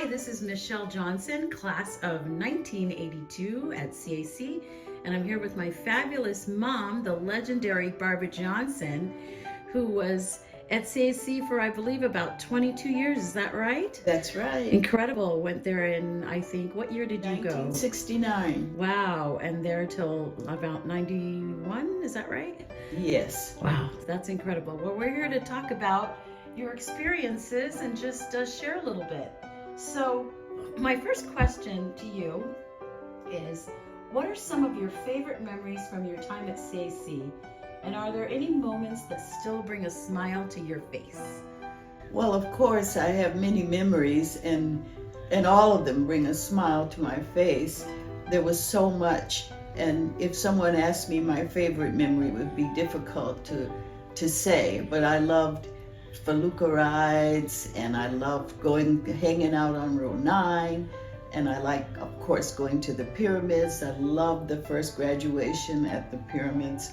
this is Michelle Johnson, class of 1982 at CAC, and I'm here with my fabulous mom, the legendary Barbara Johnson, who was at CAC for, I believe, about 22 years. Is that right? That's right. Incredible. Went there in, I think, what year did you go? 1969. Wow. And there till about 91, is that right? Yes. Wow, that's incredible. Well, we're here to talk about your experiences and just share a little bit. So my first question to you is, what are some of your favorite memories from your time at CAC? And are there any moments that still bring a smile to your face? Well, of course, I have many memories, and all of them bring a smile to my face. There was so much, and if someone asked me my favorite memory, it would be difficult to say, but I loved Felucca rides, and I loved hanging out on Row 9, and I like, of course, going to the pyramids. I loved the first graduation at the pyramids.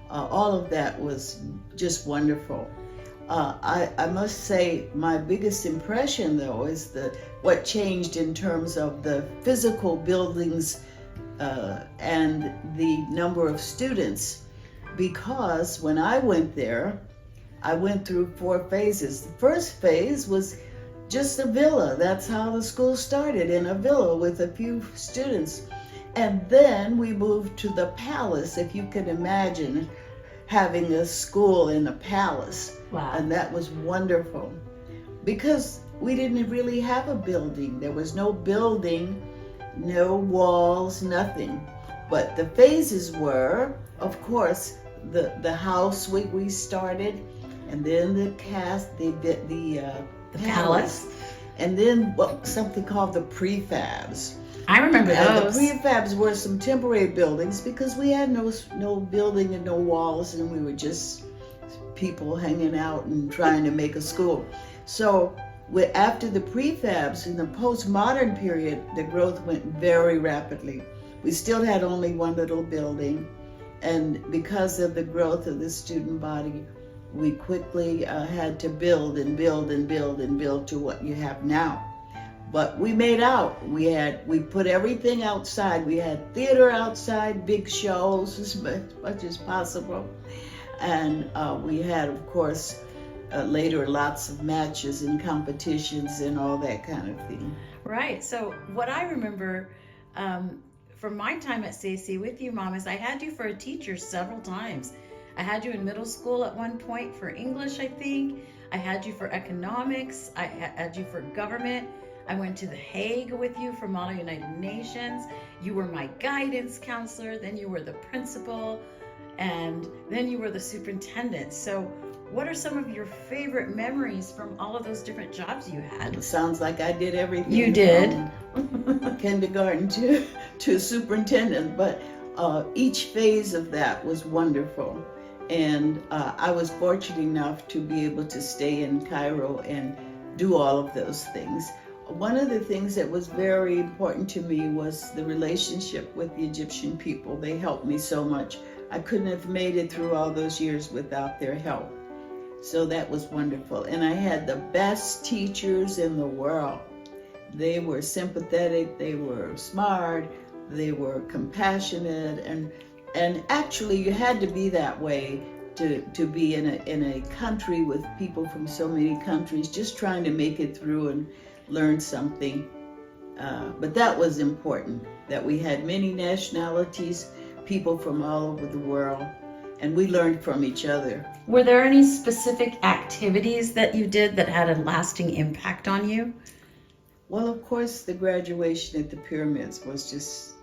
All of that was just wonderful. I must say my biggest impression, though, is what changed in terms of the physical buildings and the number of students, because when I went there, I went through 4 phases. The first phase was just a villa. That's how the school started, in a villa with a few students. And then we moved to the palace, if you can imagine having a school in a palace. Wow. And that was wonderful, because we didn't really have a building. There was no building, no walls, nothing. But the phases were, of course, the house we started, and then the palace, and then something called the prefabs. I remember those. The prefabs were some temporary buildings, because we had no building and no walls, and we were just people hanging out and trying to make a school. So after the prefabs, in the postmodern period, the growth went very rapidly. We still had only one little building, and because of the growth of the student body, we quickly had to build and build and build and build to what you have now. But we made out. We put everything outside. We had theater outside, big shows as much as possible. And we had, of course, later lots of matches and competitions and all that kind of thing. Right. So what I remember from my time at CAC with you, Mom, is I had you for a teacher several times. I had you in middle school at one point for English, I think. I had you for economics. I had you for government. I went to The Hague with you for Model United Nations. You were my guidance counselor. Then you were the principal. And then you were the superintendent. So what are some of your favorite memories from all of those different jobs you had? It sounds like I did everything. You did. From kindergarten to superintendent. But each phase of that was wonderful. And I was fortunate enough to be able to stay in Cairo and do all of those things. One of the things that was very important to me was the relationship with the Egyptian people. They helped me so much. I couldn't have made it through all those years without their help. So that was wonderful. And I had the best teachers in the world. They were sympathetic, they were smart, they were compassionate, and actually you had to be that way to be in a country with people from so many countries, just trying to make it through and learn something. But that was important, that we had many nationalities, people from all over the world, and we learned from each other. Were there any specific activities that you did that had a lasting impact on you? Well, of course, the graduation at the pyramids was just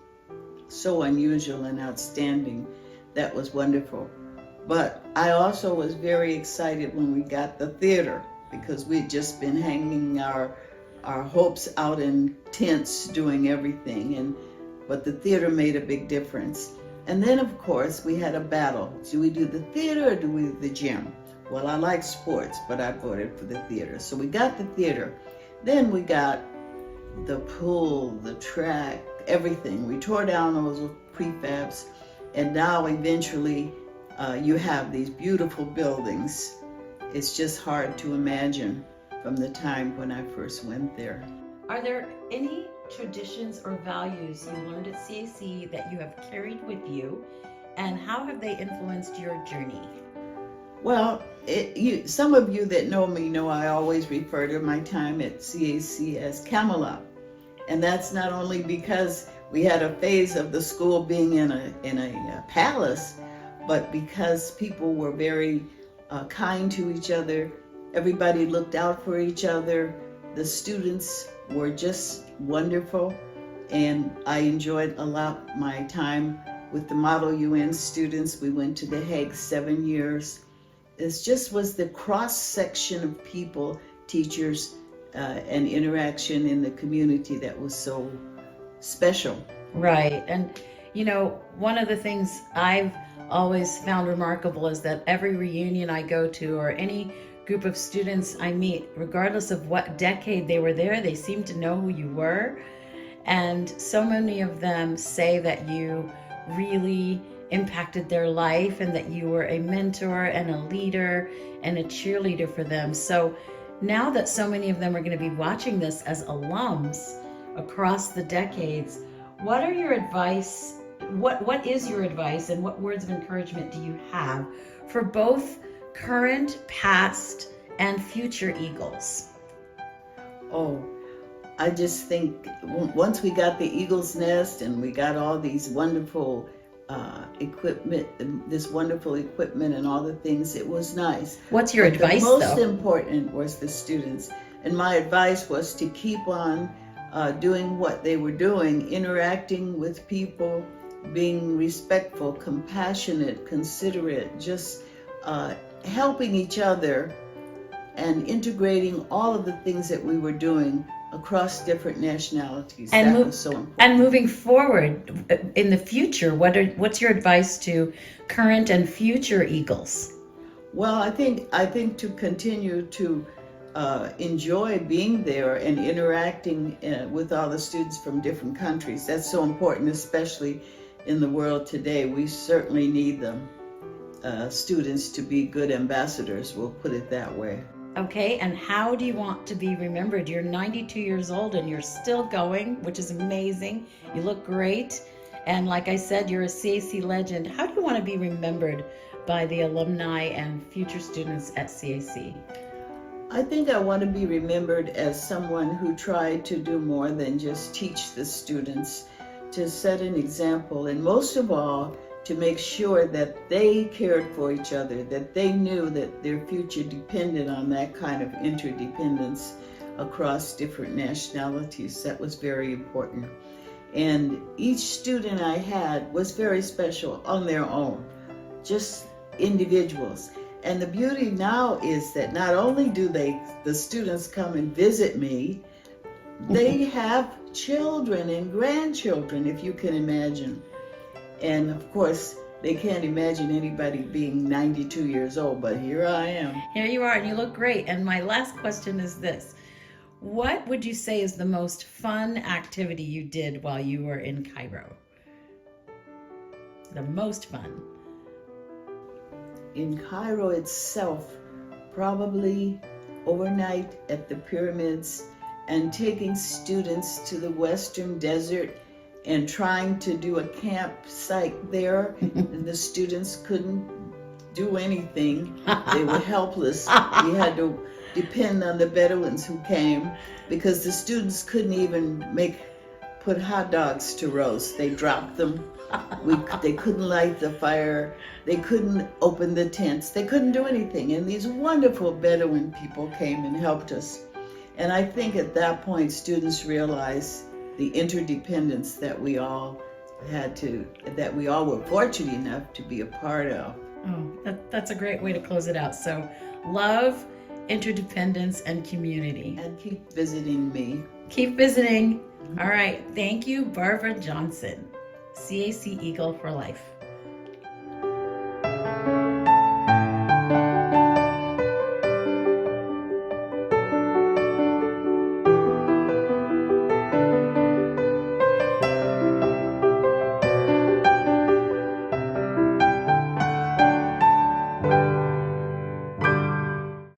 so unusual and outstanding. That was wonderful. But I also was very excited when we got the theater, because we'd just been hanging our hopes out in tents doing everything, but the theater made a big difference. And then, of course, we had a battle. Do we do the theater or do we do the gym? Well, I like sports, but I voted for the theater. So we got the theater. Then we got the pool, the track, everything. We tore down those prefabs, and now eventually you have these beautiful buildings. It's just hard to imagine from the time when I first went there. Are there any traditions or values you learned at CAC that you have carried with you, and how have they influenced your journey? Well, some of you that know me know I always refer to my time at CAC as Camelot. And that's not only because we had a phase of the school being in a palace, but because people were very kind to each other. Everybody looked out for each other. The students were just wonderful, and I enjoyed a lot my time with the Model UN students. We went to The Hague 7 years. It just was the cross-section of people, teachers, and interaction in the community that was so special. Right. And, you know, one of the things I've always found remarkable is that every reunion I go to, or any group of students I meet, regardless of what decade they were there, they seem to know who you were. And so many of them say that you really impacted their life and that you were a mentor and a leader and a cheerleader for them. So now that so many of them are going to be watching this as alums across the decades, what are your advice? What is your advice, and what words of encouragement do you have for both current, past, and future Eagles? Oh, I just think once we got the Eagle's Nest and we got all these wonderful equipment, this wonderful equipment and all the things, it was nice. What's your advice, though? The most though? important was the students. And my advice was to keep on doing what they were doing, interacting with people, being respectful, compassionate, considerate, just helping each other and integrating all of the things that we were doing across different nationalities. And that was so important. And moving forward in the future, what's your advice to current and future Eagles? Well, I think to continue to enjoy being there and interacting with all the students from different countries. That's so important, especially in the world today. We certainly need them, students, to be good ambassadors, we'll put it that way. Okay, and how do you want to be remembered? You're 92 years old and you're still going, which is amazing. You look great. And like I said, you're a CAC legend. How do you want to be remembered by the alumni and future students at CAC? I think I want to be remembered as someone who tried to do more than just teach the students, to set an example, and most of all, to make sure that they cared for each other, that they knew that their future depended on that kind of interdependence across different nationalities. That was very important. And each student I had was very special on their own, just individuals. And the beauty now is that not only do the students come and visit me, they have children and grandchildren, if you can imagine. And of course, they can't imagine anybody being 92 years old, but here I am. Here you are, and you look great. And my last question is this. What would you say is the most fun activity you did while you were in Cairo? The most fun. In Cairo itself, probably overnight at the pyramids and taking students to the Western Desert and trying to do a campsite there. And the students couldn't do anything. They were helpless. We had to depend on the Bedouins who came, because the students couldn't even put hot dogs to roast. They dropped them. They couldn't light the fire. They couldn't open the tents. They couldn't do anything. And these wonderful Bedouin people came and helped us. And I think at that point, students realized the interdependence that we all were fortunate enough to be a part of. Oh, that's a great way to close it out. So, love, interdependence, and community. And keep visiting me. Keep visiting. All right. Thank you, Barbara Johnson, CAC Eagle for Life.